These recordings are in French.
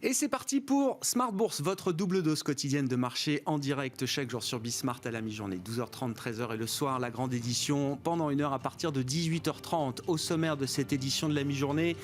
Et c'est parti pour Smart Bourse, votre double dose quotidienne de marché en direct chaque jour sur Bismart à la mi-journée, 12h30, 13h et le soir, la grande édition pendant une heure à partir de 18h30. Au sommaire de cette édition de la mi-journée,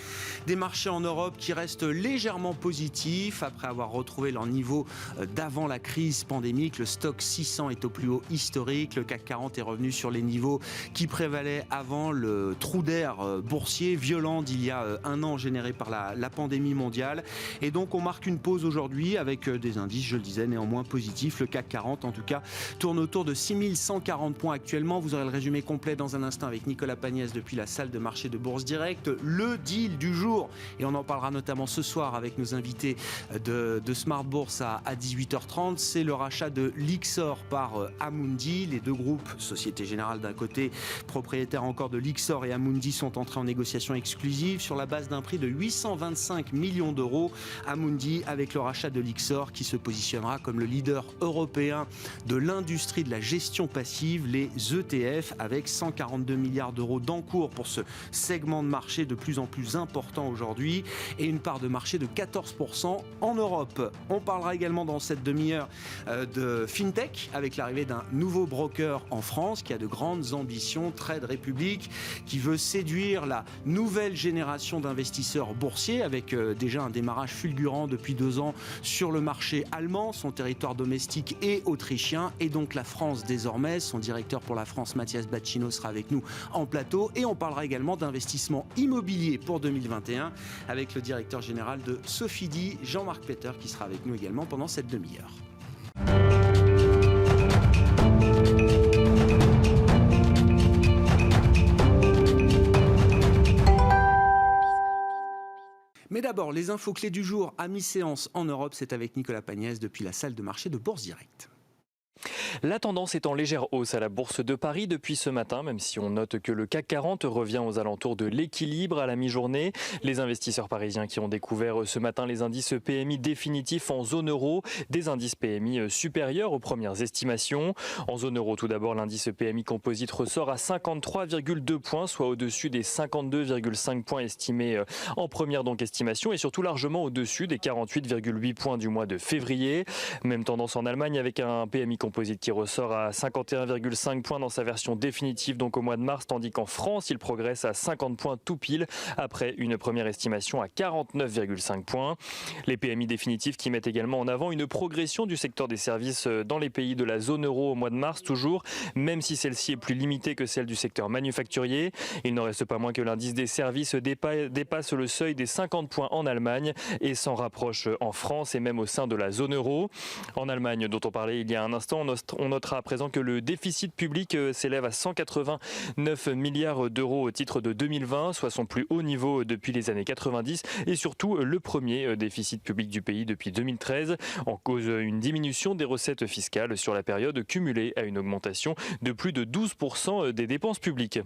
des marchés en Europe qui restent légèrement positifs après avoir retrouvé leur niveau d'avant la crise pandémique. Le stock 600 est au plus haut historique, le CAC 40 est revenu sur les niveaux qui prévalaient avant le trou d'air boursier violent d'il y a un an généré par la pandémie mondiale. Et donc on marque une pause aujourd'hui avec des indices, je le disais, néanmoins positifs. Le CAC 40 en tout cas tourne autour de 6140 points actuellement. Vous aurez le résumé complet dans un instant avec Nicolas Pagnès depuis la salle de marché de Bourse Direct. Le deal du jour, et on en parlera notamment ce soir avec nos invités de Smart Bourse à 18h30, c'est le rachat de Lyxor par Amundi. Les deux groupes, Société Générale d'un côté, propriétaires encore de Lyxor, et Amundi sont entrés en négociation exclusive sur la base d'un prix de 825 millions d'euros. Amundi avec le rachat de Lyxor qui se positionnera comme le leader européen de l'industrie de la gestion passive, les ETF, avec 142 milliards d'euros d'encours pour ce segment de marché de plus en plus important aujourd'hui et une part de marché de 14% en Europe. On parlera également dans cette demi-heure de FinTech avec l'arrivée d'un nouveau broker en France qui a de grandes ambitions, Trade Republic, qui veut séduire la nouvelle génération d'investisseurs boursiers avec déjà un démarrage fulgurant depuis 2 ans sur le marché allemand, son territoire domestique et autrichien, et donc la France désormais. Son directeur pour la France, Mathias Bacchino, sera avec nous en plateau, et on parlera également d'investissement immobilier pour 2021 avec le directeur général de Sofidy, Jean-Marc Peter, qui sera avec nous également pendant cette demi-heure. Mais d'abord, les infos clés du jour à mi-séance en Europe, c'est avec Nicolas Pagnès depuis la salle de marché de Bourse Direct. La tendance est en légère hausse à la Bourse de Paris depuis ce matin, même si on note que le CAC 40 revient aux alentours de l'équilibre à la mi-journée. Les investisseurs parisiens qui ont découvert ce matin les indices PMI définitifs en zone euro, des indices PMI supérieurs aux premières estimations. En zone euro, tout d'abord, l'indice PMI composite ressort à 53,2 points, soit au-dessus des 52,5 points estimés en première estimation, et surtout largement au-dessus des 48,8 points du mois de février. Même tendance en Allemagne avec un PMI composite qui ressort à 51,5 points dans sa version définitive donc au mois de mars, tandis qu'en France il progresse à 50 points tout pile après une première estimation à 49,5 points. Les PMI définitifs qui mettent également en avant une progression du secteur des services dans les pays de la zone euro au mois de mars toujours, même si celle-ci est plus limitée que celle du secteur manufacturier. Il n'en reste pas moins que l'indice des services dépasse le seuil des 50 points en Allemagne et s'en rapproche en France et même au sein de la zone euro. En Allemagne, dont on parlait il y a un instant, on notera à présent que le déficit public s'élève à 189 milliards d'euros au titre de 2020, soit son plus haut niveau depuis les années 90 et surtout le premier déficit public du pays depuis 2013, en cause une diminution des recettes fiscales sur la période cumulée à une augmentation de plus de 12% des dépenses publiques.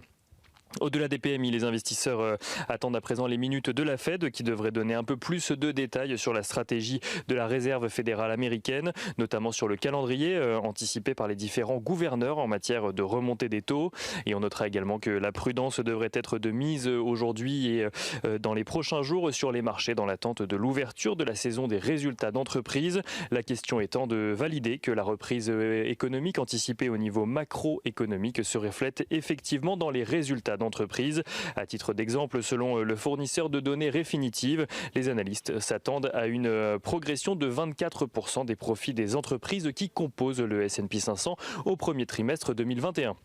Au-delà des PMI, les investisseurs attendent à présent les minutes de la Fed qui devraient donner un peu plus de détails sur la stratégie de la Réserve fédérale américaine, notamment sur le calendrier anticipé par les différents gouverneurs en matière de remontée des taux. Et on notera également que la prudence devrait être de mise aujourd'hui et dans les prochains jours sur les marchés dans l'attente de l'ouverture de la saison des résultats d'entreprise. La question étant de valider que la reprise économique anticipée au niveau macroéconomique se reflète effectivement dans les résultats d'entreprise. À titre d'exemple, selon le fournisseur de données Refinitiv, les analystes s'attendent à une progression de 24% des profits des entreprises qui composent le S&P 500 au premier trimestre 2021.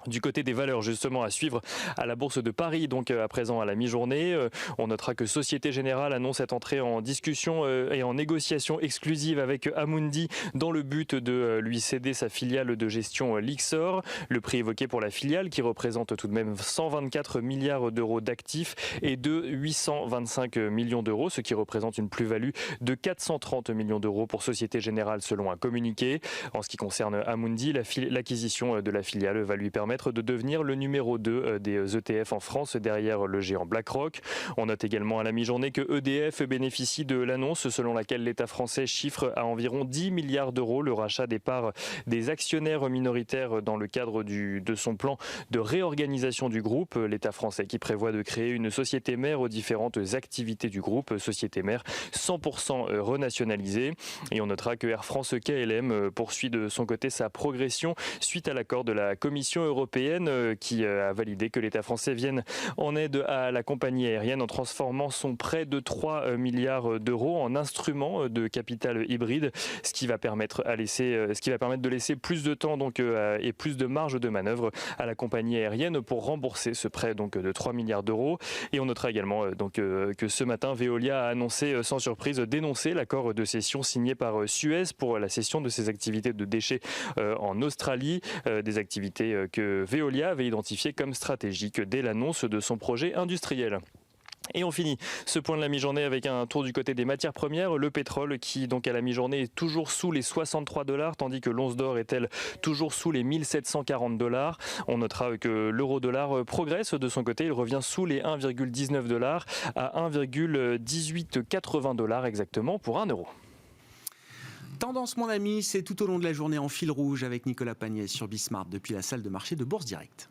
Du côté des valeurs justement à suivre à la Bourse de Paris, donc à présent à la mi-journée, on notera que Société Générale annonce être entrée en discussion et en négociation exclusive avec Amundi dans le but de lui céder sa filiale de gestion Lyxor. Le prix évoqué pour la filiale, qui représente tout de même 124 milliards d'euros d'actifs, est de 825 millions d'euros, ce qui représente une plus-value de 430 millions d'euros pour Société Générale selon un communiqué. En ce qui concerne Amundi, l'acquisition de la filiale va lui permettre permettre de devenir le numéro 2 des ETF en France derrière le géant BlackRock. On note également à la mi-journée que EDF bénéficie de l'annonce selon laquelle l'État français chiffre à environ 10 milliards d'euros le rachat des parts des actionnaires minoritaires dans le cadre de son plan de réorganisation du groupe. L'État français qui prévoit de créer une société mère aux différentes activités du groupe, société mère 100% renationalisée. Et on notera que Air France KLM poursuit de son côté sa progression suite à l'accord de la Commission européenne qui a validé que l'État français vienne en aide à la compagnie aérienne en transformant son prêt de 3 milliards d'euros en instrument de capital hybride, ce qui va permettre de laisser plus de temps et plus de marge de manœuvre à la compagnie aérienne pour rembourser ce prêt de 3 milliards d'euros. Et on notera également que ce matin, Veolia a annoncé sans surprise dénoncer l'accord de cession signé par Suez pour la cession de ses activités de déchets en Australie, des activités que Veolia avait identifiées comme stratégiques dès l'annonce de son projet industriel. Et on finit ce point de la mi-journée avec un tour du côté des matières premières. Le pétrole qui donc à la mi-journée est toujours sous les $63, tandis que l'once d'or est elle toujours sous les $1740. On notera que l'euro-dollar progresse de son côté. Il revient sous les $1,19 à $1,1880 exactement pour 1 euro. Tendance mon ami, c'est tout au long de la journée en fil rouge avec Nicolas Pagnès sur Bismart depuis la salle de marché de Bourse Direct.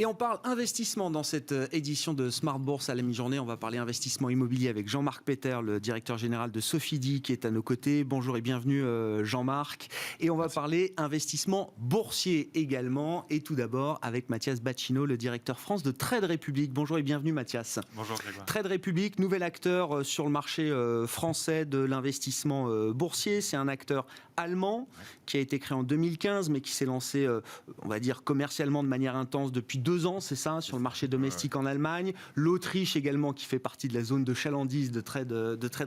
Et on parle investissement dans cette édition de Smart Bourse à la mi-journée. On va parler investissement immobilier avec Jean-Marc Peter, le directeur général de Sofidy, qui est à nos côtés. Bonjour et bienvenue Jean-Marc. Et on va parler investissement boursier également. Et tout d'abord avec Mathias Bacchino, le directeur France de Trade Republic. Bonjour et bienvenue Mathias. Bonjour Grégoire. Trade Republic, nouvel acteur sur le marché français de l'investissement boursier. C'est un acteur allemand qui a été créé en 2015 mais qui s'est lancé, on va dire, commercialement de manière intense depuis 2 ans, c'est ça, sur le marché domestique en Allemagne. L'Autriche également qui fait partie de la zone de chalandise de Trade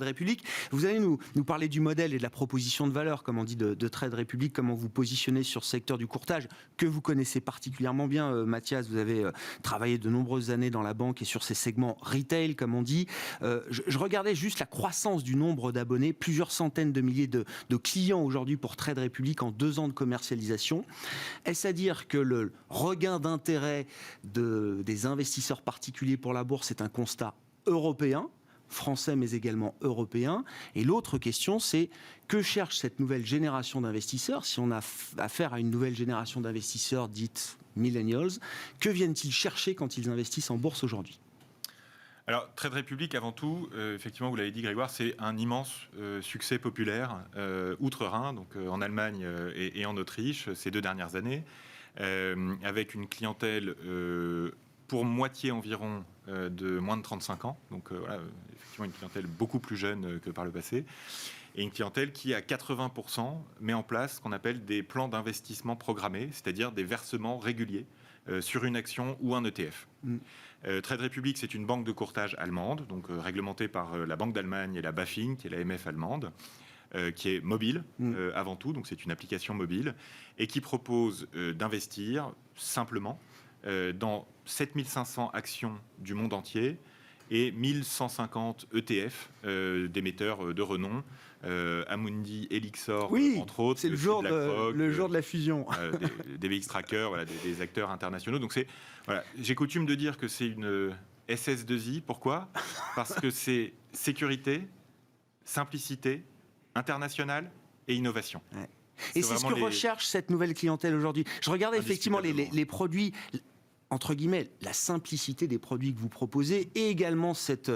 Republic. Vous allez nous parler du modèle et de la proposition de valeur, comme on dit, de Trade Republic, comment vous positionnez sur ce secteur du courtage que vous connaissez particulièrement bien. Mathias, vous avez travaillé de nombreuses années dans la banque et sur ces segments retail, comme on dit. Je regardais juste la croissance du nombre d'abonnés, plusieurs centaines de milliers de clients aujourd'hui pour Trade Republic en 2 ans de commercialisation. Est-ce à dire que le regain d'intérêt des investisseurs particuliers pour la bourse est un constat européen, français mais également européen? Et l'autre question, c'est que cherche cette nouvelle génération d'investisseurs? Si on a affaire à une nouvelle génération d'investisseurs dite millennials, que viennent-ils chercher quand ils investissent en bourse aujourd'hui? Alors, Trade Republic, avant tout, effectivement, vous l'avez dit Grégoire, c'est un immense succès populaire outre-Rhin, donc en Allemagne et en Autriche, ces 2 dernières années, avec une clientèle pour moitié environ de moins de 35 ans, donc voilà, effectivement une clientèle beaucoup plus jeune que par le passé, et une clientèle qui, à 80%, met en place ce qu'on appelle des plans d'investissement programmés, c'est-à-dire des versements réguliers sur une action ou un ETF. Trade Republic, c'est une banque de courtage allemande, donc réglementée par la Banque d'Allemagne et la BaFin, qui est l'AMF allemande, qui est mobile avant tout, donc c'est une application mobile, et qui propose d'investir simplement dans 7500 actions du monde entier et 1150 ETF d'émetteurs de renom, Amundi, Elixor, entre autres. C'est le jour de la fusion. Des VX Tracker, voilà, des acteurs internationaux. Donc voilà, j'ai coutume de dire que c'est une SS2I. Pourquoi? Parce que c'est sécurité, simplicité, internationale et innovation. Ouais. Et c'est ce que recherche cette nouvelle clientèle aujourd'hui. Je regardais effectivement les produits, entre guillemets, la simplicité des produits que vous proposez et également cette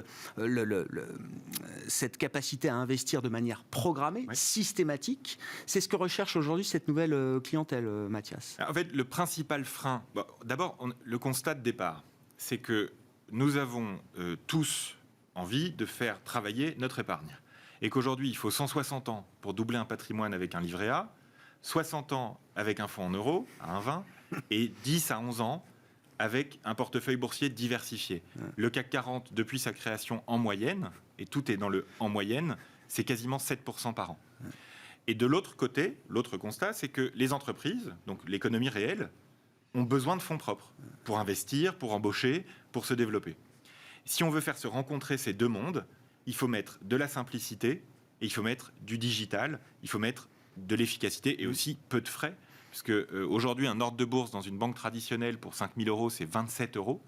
capacité à investir de manière programmée, systématique. C'est ce que recherche aujourd'hui cette nouvelle clientèle, Mathias. En fait, le principal frein, d'abord, le constat de départ, c'est que nous avons tous envie de faire travailler notre épargne. Et qu'aujourd'hui, il faut 160 ans pour doubler un patrimoine avec un livret A, 60 ans avec un fonds en euros, à 1,20, et 10 à 11 ans avec un portefeuille boursier diversifié. Le CAC 40, depuis sa création en moyenne, et tout est dans le en moyenne, c'est quasiment 7% par an. Et de l'autre côté, l'autre constat, c'est que les entreprises, donc l'économie réelle, ont besoin de fonds propres pour investir, pour embaucher, pour se développer. Si on veut faire se rencontrer ces deux mondes, il faut mettre de la simplicité et il faut mettre du digital, il faut mettre de l'efficacité et aussi peu de frais. Parce qu'aujourd'hui, un ordre de bourse dans une banque traditionnelle pour 5 000 €, c'est 27 €.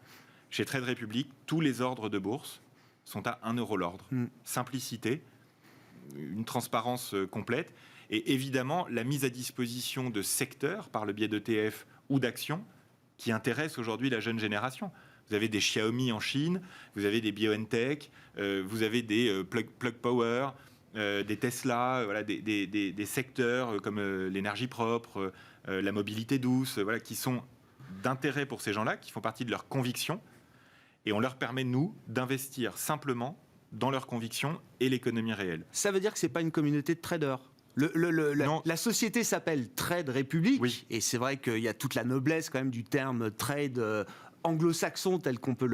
Chez Trade Republic, tous les ordres de bourse sont à 1 € l'ordre. Simplicité, une transparence complète et évidemment la mise à disposition de secteurs par le biais d'ETF ou d'actions qui intéressent aujourd'hui la jeune génération. Vous avez des Xiaomi en Chine, vous avez des BioNTech, vous avez des Plug Power, des Tesla, voilà, des secteurs comme l'énergie propre, la mobilité douce, voilà, qui sont d'intérêt pour ces gens-là, qui font partie de leurs convictions. Et on leur permet, nous, d'investir simplement dans leurs convictions et l'économie réelle. Ça veut dire que ce n'est pas une communauté de traders. La société s'appelle Trade Republic, oui. Et c'est vrai qu'il y a toute la noblesse quand même du terme trade anglo-saxon tel qu'on peut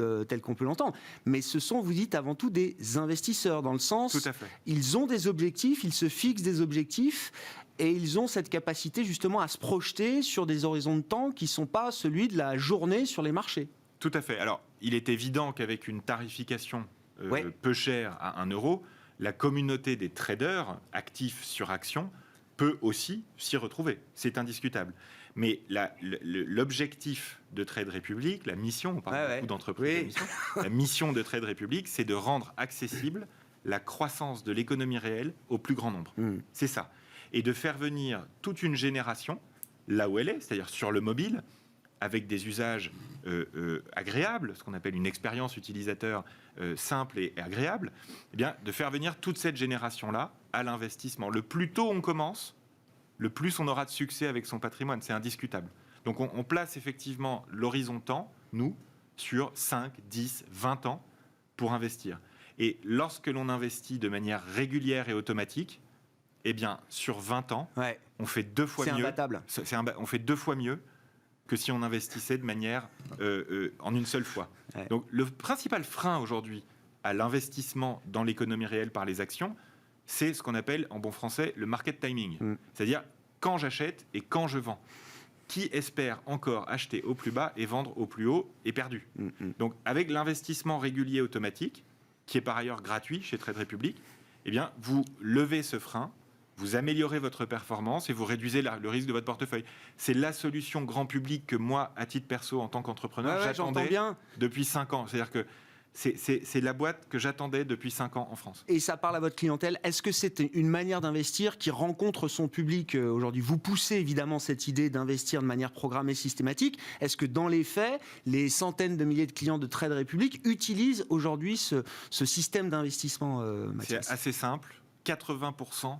l'entendre. Mais ce sont, vous dites, avant tout des investisseurs, dans le sens, tout à fait. Ils ont des objectifs, ils se fixent des objectifs, et ils ont cette capacité justement à se projeter sur des horizons de temps qui ne sont pas celui de la journée sur les marchés. Tout à fait. Alors, il est évident qu'avec une tarification peu chère à 1 €, la communauté des traders actifs sur action peut aussi s'y retrouver. C'est indiscutable. Mais l'objectif de Trade Republic, la mission, on parle beaucoup d'entreprises, de mission, la mission de Trade Republic, c'est de rendre accessible la croissance de l'économie réelle au plus grand nombre. C'est ça. Et de faire venir toute une génération là où elle est, c'est-à-dire sur le mobile, avec des usages agréables, ce qu'on appelle une expérience utilisateur simple et agréable, eh bien, de faire venir toute cette génération-là à l'investissement. Le plus tôt on commence, le plus on aura de succès avec son patrimoine, c'est indiscutable. Donc on place effectivement l'horizon temps, nous, sur 5, 10, 20 ans pour investir. Et lorsque l'on investit de manière régulière et automatique, eh bien, sur 20 ans, on fait 2 fois mieux. C'est imbattable. On fait 2 fois mieux que si on investissait de manière en une seule fois. Donc le principal frein aujourd'hui à l'investissement dans l'économie réelle par les actions, c'est ce qu'on appelle en bon français le market timing. C'est-à-dire quand j'achète et quand je vends. Qui espère encore acheter au plus bas et vendre au plus haut est perdu. Donc avec l'investissement régulier automatique, qui est par ailleurs gratuit chez Trade Republic, eh bien, vous levez ce frein, vous améliorez votre performance et vous réduisez le risque de votre portefeuille. C'est la solution grand public que moi, à titre perso, en tant qu'entrepreneur, j'attendais depuis 5 ans. C'est-à-dire que c'est la boîte que j'attendais depuis 5 ans en France. Et ça parle à votre clientèle. Est-ce que c'est une manière d'investir qui rencontre son public aujourd'hui? Vous poussez évidemment cette idée d'investir de manière programmée systématique. Est-ce que dans les faits, les centaines de milliers de clients de Trade Republic utilisent aujourd'hui ce système d'investissement, Mathias? C'est assez simple. 80%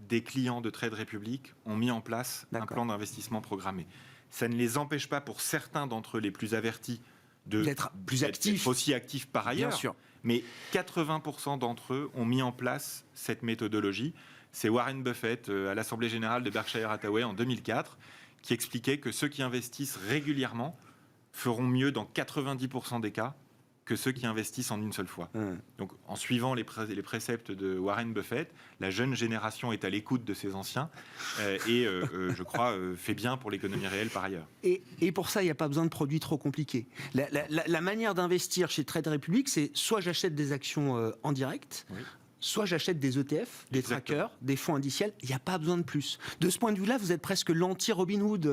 des clients de Trade Republic ont mis en place un plan d'investissement programmé. Ça ne les empêche pas, pour certains d'entre eux les plus avertis, d'être plus actifs, aussi actifs par ailleurs. Bien sûr. Mais 80% d'entre eux ont mis en place cette méthodologie. C'est Warren Buffett à l'Assemblée générale de Berkshire Hathaway en 2004 qui expliquait que ceux qui investissent régulièrement feront mieux dans 90% des cas que ceux qui investissent en une seule fois. Donc, en suivant les préceptes de Warren Buffett, la jeune génération est à l'écoute de ses anciens et, je crois, fait bien pour l'économie réelle par ailleurs. Et pour ça, il n'y a pas besoin de produits trop compliqués. La manière d'investir chez Trade Republic, c'est soit j'achète des actions en direct, soit j'achète des ETF, des trackers, des fonds indiciels. Il n'y a pas besoin de plus. De ce point de vue-là, vous êtes presque l'anti-Robinhood,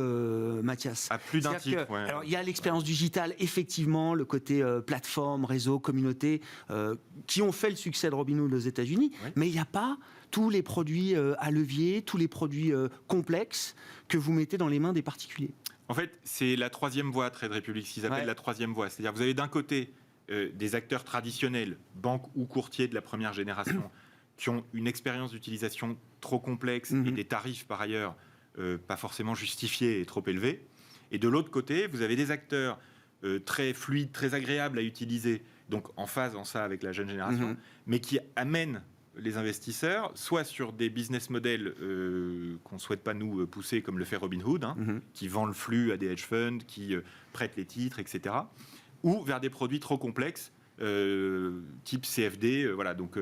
Mathias. À plus d'un titre, Alors, il y a l'expérience digitale, effectivement, le côté plateforme, réseau, communauté, qui ont fait le succès de Robinhood aux États-Unis. Mais il n'y a pas tous les produits à levier, tous les produits complexes que vous mettez dans les mains des particuliers. En fait, c'est la troisième voie, Trade Republic, ce qu'ils appellent la troisième voie. C'est-à-dire, vous avez d'un côté des acteurs traditionnels, banques ou courtiers de la première génération, qui ont une expérience d'utilisation trop complexe et des tarifs par ailleurs pas forcément justifiés et trop élevés. Et de l'autre côté, vous avez des acteurs très fluides, très agréables à utiliser, donc en phase en ça avec la jeune génération, mais qui amènent les investisseurs soit sur des business models qu'on ne souhaite pas nous pousser, comme le fait Robinhood, qui vend le flux à des hedge funds, qui prêtent les titres, etc., ou vers des produits trop complexes, type CFD. Voilà, donc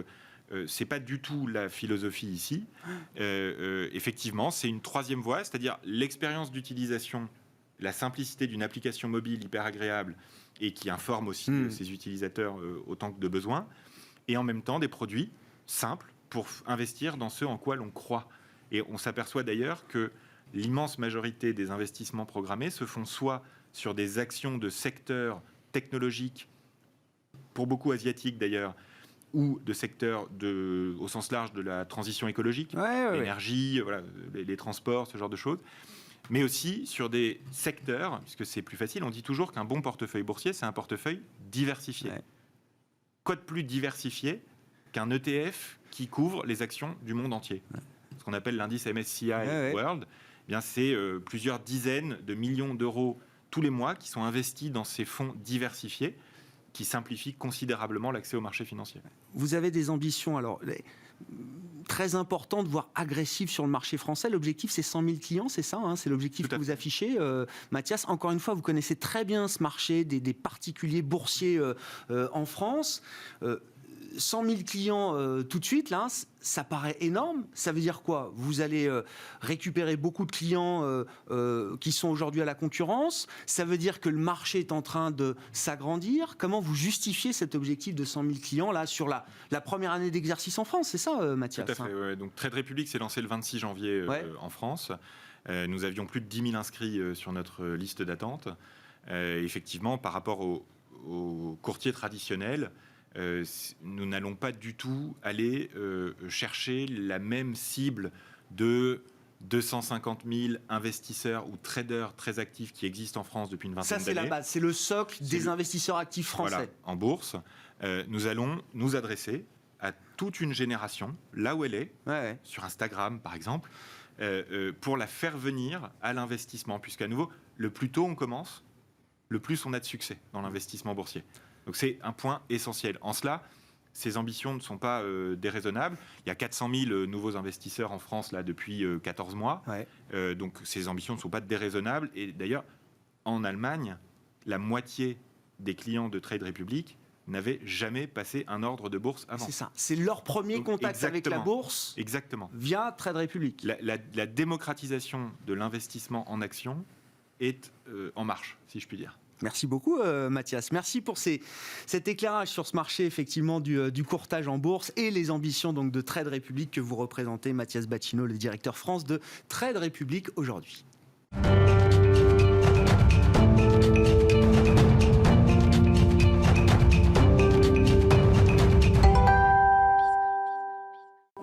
c'est pas du tout la philosophie ici. Effectivement, c'est une troisième voie, c'est-à-dire l'expérience d'utilisation, la simplicité d'une application mobile hyper agréable et qui informe aussi ses utilisateurs autant que de besoin, et en même temps des produits simples pour investir dans ce en quoi l'on croit. Et on s'aperçoit d'ailleurs que l'immense majorité des investissements programmés se font soit sur des actions de secteurs technologiques, pour beaucoup asiatiques d'ailleurs, ou de secteurs au sens large de la transition écologique, l'énergie, voilà, les transports, ce genre de choses, mais aussi sur des secteurs, puisque c'est plus facile, on dit toujours qu'un bon portefeuille boursier, c'est un portefeuille diversifié. Quoi de plus diversifié qu'un ETF qui couvre les actions du monde entier, ce qu'on appelle l'indice MSCI World. Eh bien, c'est plusieurs dizaines de millions d'euros tous les mois qui sont investis dans ces fonds diversifiés qui simplifient considérablement l'accès au marché financier. Vous avez des ambitions alors très importantes, voire agressives sur le marché français. L'objectif, c'est 100 000 clients, c'est ça, c'est l'objectif que vous affichez. Mathias, encore une fois, vous connaissez très bien ce marché des particuliers boursiers en France. 100 000 clients tout de suite, là, ça paraît énorme. Ça veut dire quoi? Vous allez récupérer beaucoup de clients qui sont aujourd'hui à la concurrence. Ça veut dire que le marché est en train de s'agrandir. Comment vous justifiez cet objectif de 100 000 clients là, sur la première année d'exercice en France? C'est ça, Mathias? Tout à fait. Ouais. Donc, Trade Republic s'est lancé le 26 janvier en France. Nous avions plus de 10 000 inscrits sur notre liste d'attente. Effectivement, par rapport aux courtiers traditionnels, nous n'allons pas du tout aller chercher la même cible de 250 000 investisseurs ou traders très actifs qui existent en France depuis une vingtaine d'années. Ça, c'est la base, c'est le socle des investisseurs actifs français. Voilà, en bourse, nous allons nous adresser à toute une génération, là où elle est, sur Instagram par exemple, pour la faire venir à l'investissement. Puisqu'à nouveau, le plus tôt on commence, le plus on a de succès dans l'investissement boursier. Donc c'est un point essentiel. En cela, ces ambitions ne sont pas déraisonnables. Il y a 400 000 nouveaux investisseurs en France là, depuis 14 mois. Donc ces ambitions ne sont pas déraisonnables. Et d'ailleurs, en Allemagne, la moitié des clients de Trade Republic n'avaient jamais passé un ordre de bourse avant. C'est ça. C'est leur premier contact avec la bourse via Trade Republic. La démocratisation de l'investissement en actions est en marche, si je puis dire. Merci beaucoup Mathias. Merci pour cet éclairage sur ce marché effectivement du courtage en bourse et les ambitions donc de Trade Republic que vous représentez, Mathias Bacchino, le directeur France de Trade Republic aujourd'hui.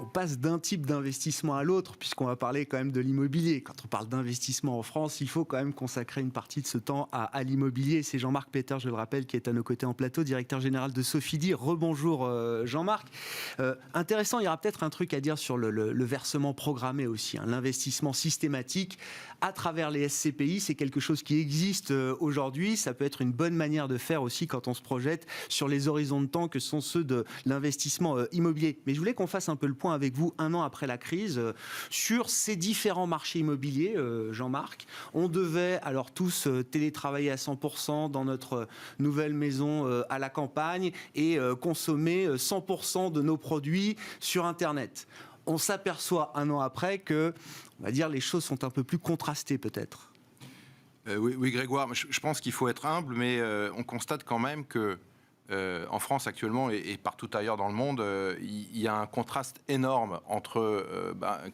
On passe d'un type d'investissement à l'autre, puisqu'on va parler quand même de l'immobilier. Quand on parle d'investissement en France, il faut quand même consacrer une partie de ce temps à l'immobilier. C'est Jean-Marc Peter, je le rappelle, qui est à nos côtés en plateau, directeur général de Sofidy. Rebonjour Jean-Marc. Intéressant, il y aura peut-être un truc à dire sur le versement programmé aussi. L'investissement systématique à travers les SCPI, c'est quelque chose qui existe aujourd'hui. Ça peut être une bonne manière de faire aussi quand on se projette sur les horizons de temps que sont ceux de l'investissement immobilier. Mais je voulais qu'on fasse un peu le point avec vous un an après la crise sur ces différents marchés immobiliers, Jean-Marc. On devait alors tous télétravailler à 100% dans notre nouvelle maison à la campagne et consommer 100% de nos produits sur Internet. On s'aperçoit un an après que, on va dire, les choses sont un peu plus contrastées peut-être. Oui, Grégoire, je pense qu'il faut être humble, mais on constate quand même que en France actuellement et partout ailleurs dans le monde, il y a un contraste énorme entre,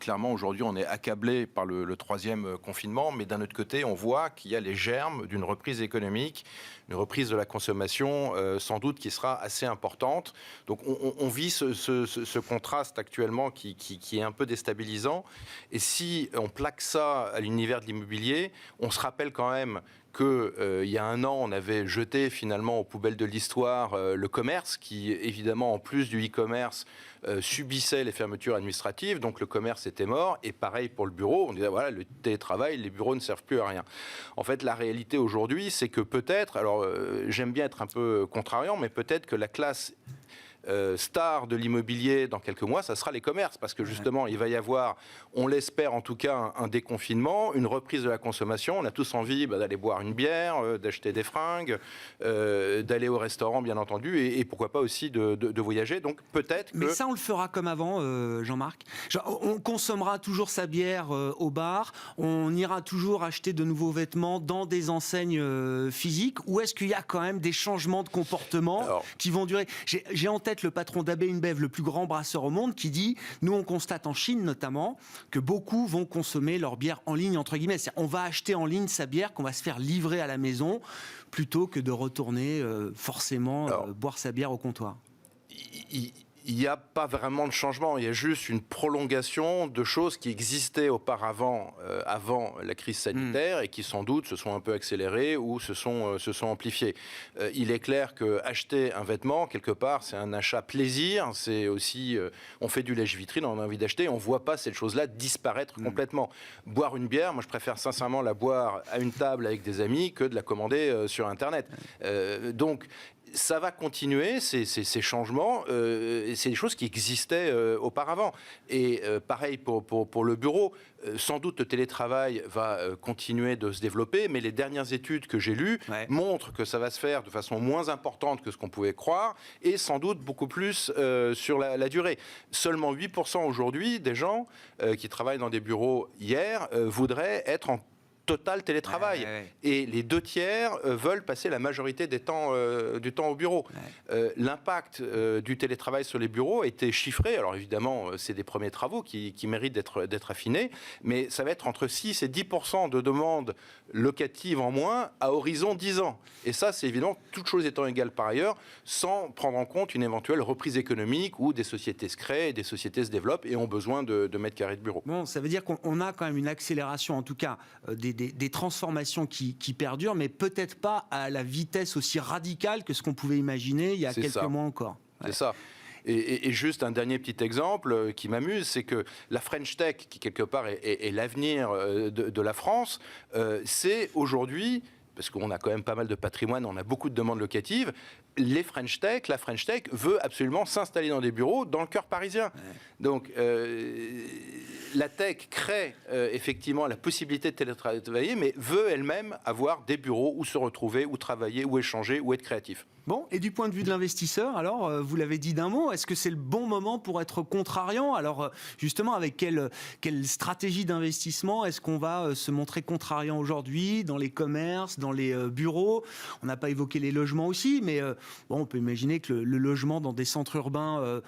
clairement aujourd'hui on est accablé par le troisième confinement, mais d'un autre côté on voit qu'il y a les germes d'une reprise économique, une reprise de la consommation sans doute qui sera assez importante. Donc on vit ce contraste actuellement qui est un peu déstabilisant, et si on plaque ça à l'univers de l'immobilier, on se rappelle quand même qu'il y a un an, on avait jeté finalement aux poubelles de l'histoire le commerce, qui évidemment, en plus du e-commerce, subissait les fermetures administratives, donc le commerce était mort, et pareil pour le bureau, on disait voilà, le télétravail, les bureaux ne servent plus à rien. En fait, la réalité aujourd'hui, c'est que peut-être, alors j'aime bien être un peu contrariant, mais peut-être que la classe star de l'immobilier dans quelques mois, ça sera les commerces, parce que justement, il va y avoir, on l'espère en tout cas, un déconfinement, une reprise de la consommation. On a tous envie d'aller boire une bière, d'acheter des fringues, d'aller au restaurant, bien entendu, et pourquoi pas aussi de voyager. Donc peut-être que... Mais ça, on le fera comme avant, Jean-Marc. On consommera toujours sa bière au bar, on ira toujours acheter de nouveaux vêtements dans des enseignes physiques, ou est-ce qu'il y a quand même des changements de comportement qui vont durer? J'ai en tête le patron d'AB InBev, le plus grand brasseur au monde, qui dit, nous on constate en Chine notamment, que beaucoup vont consommer leur bière en ligne, entre guillemets. C'est-à-dire, on va acheter en ligne sa bière qu'on va se faire livrer à la maison, plutôt que de retourner forcément boire sa bière au comptoir. Il n'y a pas vraiment de changement, il y a juste une prolongation de choses qui existaient auparavant, avant la crise sanitaire, et qui sans doute se sont un peu accélérées ou se sont amplifiées. Il est clair qu'acheter un vêtement, quelque part, c'est un achat plaisir, c'est aussi, on fait du lèche-vitrine, on a envie d'acheter, on ne voit pas cette chose-là disparaître complètement. Boire une bière, moi je préfère sincèrement la boire à une table avec des amis que de la commander sur Internet. Donc, ça va continuer, ces changements, c'est des choses qui existaient auparavant. Et pareil pour le bureau, sans doute le télétravail va continuer de se développer, mais les dernières études que j'ai lues montrent que ça va se faire de façon moins importante que ce qu'on pouvait croire, et sans doute beaucoup plus sur la durée. Seulement 8% aujourd'hui des gens qui travaillent dans des bureaux hier voudraient être en total télétravail. Et les 2/3 veulent passer la majorité du temps au bureau. L'impact du télétravail sur les bureaux a été chiffré. Alors évidemment, c'est des premiers travaux qui méritent d'être affinés, mais ça va être entre 6 et 10% de demandes locatives en moins à horizon 10 ans. Et ça, c'est évidemment, toutes choses étant égales par ailleurs, sans prendre en compte une éventuelle reprise économique où des sociétés se créent, des sociétés se développent et ont besoin de mètres carrés de bureaux. Bon, ça veut dire qu'on a quand même une accélération, en tout cas, des transformations qui perdurent, mais peut-être pas à la vitesse aussi radicale que ce qu'on pouvait imaginer il y a quelques mois encore. C'est ça. Et juste un dernier petit exemple qui m'amuse, c'est que la French Tech, qui quelque part est l'avenir de la France, c'est aujourd'hui, parce qu'on a quand même pas mal de patrimoine, on a beaucoup de demandes locatives, la French Tech veut absolument s'installer dans des bureaux dans le cœur parisien. Donc la tech crée effectivement la possibilité de télétravailler, mais veut elle-même avoir des bureaux où se retrouver, où travailler, où échanger, où être créatif. Bon, et du point de vue de l'investisseur, alors, vous l'avez dit d'un mot, est-ce que c'est le bon moment pour être contrariant? Alors, justement, avec quelle stratégie d'investissement est-ce qu'on va se montrer contrariant aujourd'hui dans les commerces, dans les bureaux? On n'a pas évoqué les logements aussi, mais bon, on peut imaginer que le logement dans des centres urbains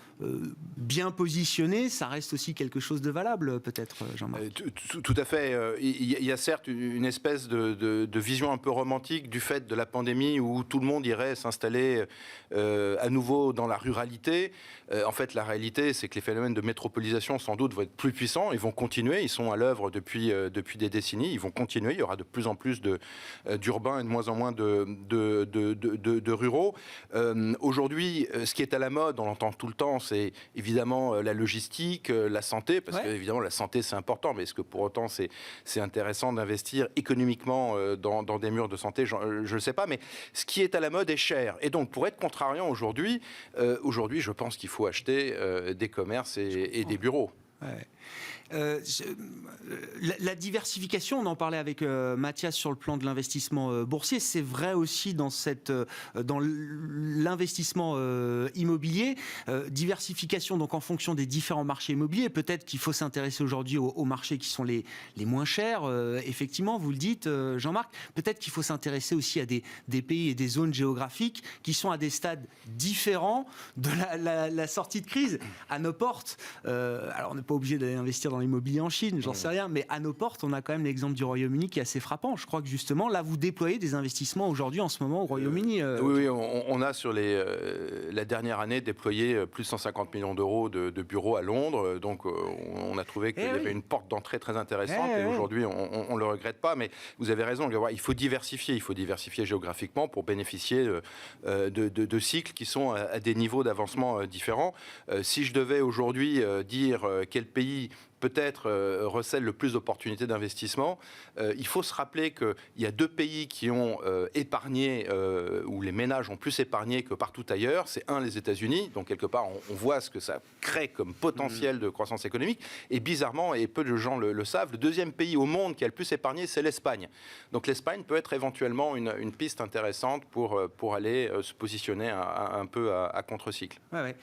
bien positionnés, ça reste aussi quelque chose de valable, peut-être, Jean-Marc. Tout à fait. Il y a certes une espèce de vision un peu romantique du fait de la pandémie où tout le monde irait s'installer à nouveau dans la ruralité. En fait, la réalité, c'est que les phénomènes de métropolisation, sans doute, vont être plus puissants. Ils vont continuer. Ils sont à l'œuvre depuis des décennies. Ils vont continuer. Il y aura de plus en plus d'urbains et de moins en moins de ruraux. Aujourd'hui, ce qui est à la mode, on l'entend tout le temps, c'est évidemment la logistique, la santé, parce que évidemment la santé c'est important, mais est-ce que pour autant c'est intéressant d'investir économiquement dans des murs de santé? Je ne sais pas, mais ce qui est à la mode est cher. Et donc pour être contrariant aujourd'hui, je pense qu'il faut acheter des commerces et des bureaux. La diversification, on en parlait avec Mathias sur le plan de l'investissement boursier, c'est vrai aussi dans l'investissement immobilier. Diversification donc en fonction des différents marchés immobiliers. Peut-être qu'il faut s'intéresser aujourd'hui aux marchés qui sont les moins chers. Effectivement, vous le dites, Jean-Marc. Peut-être qu'il faut s'intéresser aussi à des pays et des zones géographiques qui sont à des stades différents de la sortie de crise. À nos portes, alors on n'est pas obligé d'aller investir dans l'immobilier en Chine, j'en sais rien, mais à nos portes, on a quand même l'exemple du Royaume-Uni qui est assez frappant. Je crois que justement, là, vous déployez des investissements aujourd'hui, en ce moment, au Royaume-Uni. Oui, on a sur la dernière année déployé plus de 150 millions d'euros de bureaux à Londres. Donc, on a trouvé qu'il y avait une porte d'entrée très intéressante. Et aujourd'hui, on ne le regrette pas. Mais vous avez raison, il faut diversifier. Il faut diversifier géographiquement pour bénéficier de cycles qui sont à des niveaux d'avancement différents. Si je devais aujourd'hui dire quel pays peut-être recèle le plus d'opportunités d'investissement. Il faut se rappeler qu'il y a 2 pays qui ont épargné, où les ménages ont plus épargné que partout ailleurs. C'est les États-Unis, donc quelque part on voit ce que ça crée comme potentiel de croissance économique, et bizarrement, et peu de gens le savent, le 2e pays au monde qui a le plus épargné, c'est l'Espagne. Donc l'Espagne peut être éventuellement une piste intéressante pour aller se positionner un peu à contre-cycle. Ouais.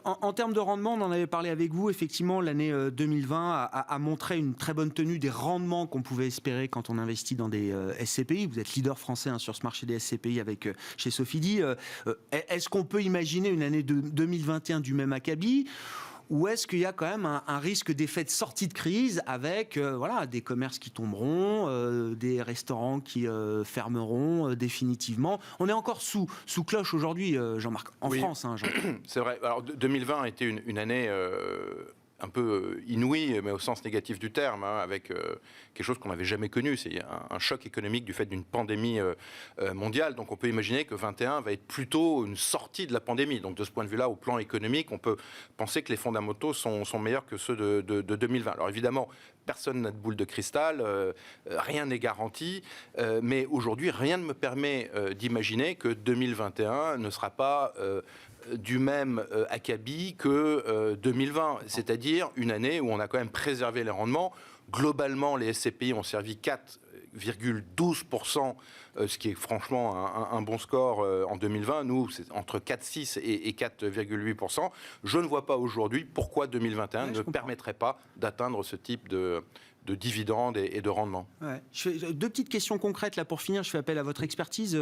En termes de rendement, on en avait parlé avec vous, effectivement l'année 2020 a montré une très bonne tenue des rendements qu'on pouvait espérer quand on investit dans des SCPI. Vous êtes leader français sur ce marché des SCPI avec chez Sofidy. Est-ce qu'on peut imaginer une année 2021 du même acabit, ou est-ce qu'il y a quand même un risque d'effet de sortie de crise avec des commerces qui tomberont, des restaurants qui fermeront définitivement? On est encore sous cloche aujourd'hui, Jean-Marc, en France. C'est vrai. Alors 2020 a été une année un peu inouïe, mais au sens négatif du terme, avec quelque chose qu'on n'avait jamais connu. C'est un choc économique du fait d'une pandémie mondiale. Donc on peut imaginer que 2021 va être plutôt une sortie de la pandémie. Donc de ce point de vue-là, au plan économique, on peut penser que les fondamentaux sont meilleurs que ceux de 2020. Alors évidemment, personne n'a de boule de cristal, rien n'est garanti, mais aujourd'hui, rien ne me permet d'imaginer que 2021 ne sera pas du même acabit que 2020, c'est-à-dire une année où on a quand même préservé les rendements. Globalement, les SCPI ont servi 4,12%, ce qui est franchement un bon score en 2020. Nous, c'est entre 4,6 et 4,8%. Je ne vois pas aujourd'hui pourquoi 2021 ne permettrait pas d'atteindre ce type de dividendes et de rendement. Ouais. Je fais 2 petites questions concrètes là pour finir. Je fais appel à votre expertise.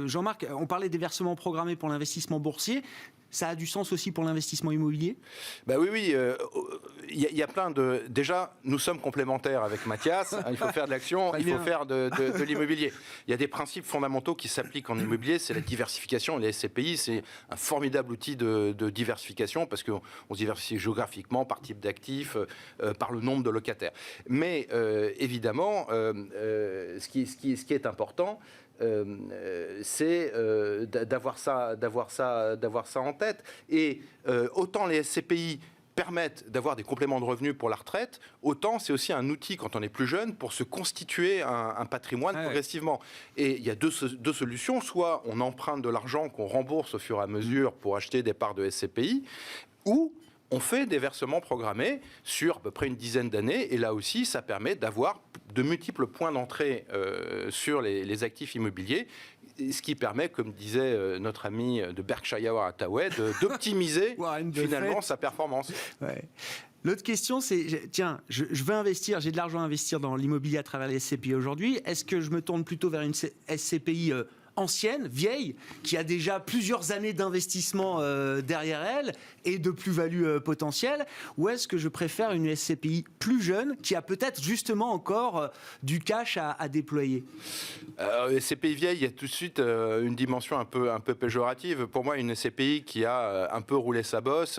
Jean-Marc, on parlait des versements programmés pour l'investissement boursier. Ça a du sens aussi pour l'investissement immobilier ? Oui. Il y a plein de... Déjà, nous sommes complémentaires avec Mathias. Il faut faire de l'action, il faut faire de l'immobilier. Il y a des principes fondamentaux qui s'appliquent en immobilier. C'est la diversification. Les SCPI, c'est un formidable outil de diversification parce qu'on se diversifie géographiquement, par type d'actifs, par le nombre de locataires. Mais évidemment, ce qui est important, c'est d'avoir ça en tête. Et autant les SCPI permettent d'avoir des compléments de revenus pour la retraite, autant c'est aussi un outil quand on est plus jeune pour se constituer un patrimoine progressivement. Et il y a deux solutions, soit on emprunte de l'argent qu'on rembourse au fur et à mesure pour acheter des parts de SCPI, ou on fait des versements programmés sur à peu près une dizaine d'années, et là aussi, ça permet d'avoir de multiples points d'entrée sur les actifs immobiliers, ce qui permet, comme disait notre ami de Berkshire Hathaway, d'optimiser finalement sa performance. Ouais. L'autre question, c'est, tiens, je veux investir, j'ai de l'argent à investir dans l'immobilier à travers les SCPI aujourd'hui. Est-ce que je me tourne plutôt vers une SCPI ancienne, vieille, qui a déjà plusieurs années d'investissement derrière elle et de plus-value potentielle, ou est-ce que je préfère une SCPI plus jeune qui a peut-être justement encore du cash à déployer? SCPI vieille, il y a tout de suite une dimension un peu péjorative. Pour moi, une SCPI qui a un peu roulé sa bosse,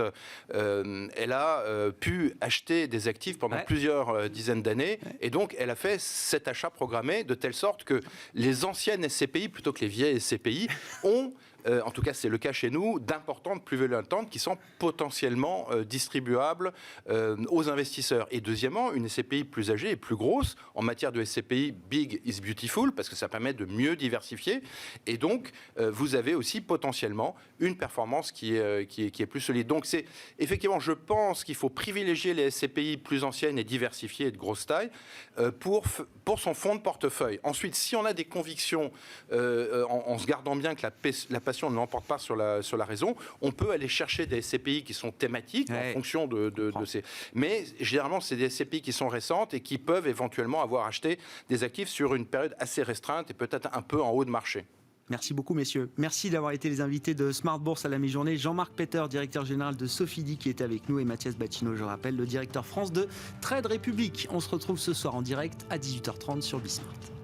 elle a pu acheter des actifs pendant plusieurs dizaines d'années, et donc elle a fait cet achat programmé de telle sorte que les anciennes SCPI, plutôt que les vieilles SCPI, ont, en tout cas c'est le cas chez nous, d'importantes plus-values latentes qui sont potentiellement distribuables aux investisseurs. Et deuxièmement, une SCPI plus âgée et plus grosse, en matière de SCPI, big is beautiful, parce que ça permet de mieux diversifier, et donc vous avez aussi potentiellement une performance qui est plus solide. Donc c'est effectivement, je pense qu'il faut privilégier les SCPI plus anciennes et diversifiées et de grosse taille pour son fonds de portefeuille. Ensuite, si on a des convictions en se gardant bien que la passion ne l'emporte pas sur la raison, on peut aller chercher des SCPI qui sont thématiques en fonction de ces... Mais généralement, c'est des SCPI qui sont récentes et qui peuvent éventuellement avoir acheté des actifs sur une période assez restreinte et peut-être un peu en haut de marché. Merci beaucoup, messieurs. Merci d'avoir été les invités de Smart Bourse à la mi-journée. Jean-Marc Peter, directeur général de Sofidy, qui est avec nous, et Mathias Battino, je rappelle, le directeur France de Trade Republic. On se retrouve ce soir en direct à 18h30 sur Bismart.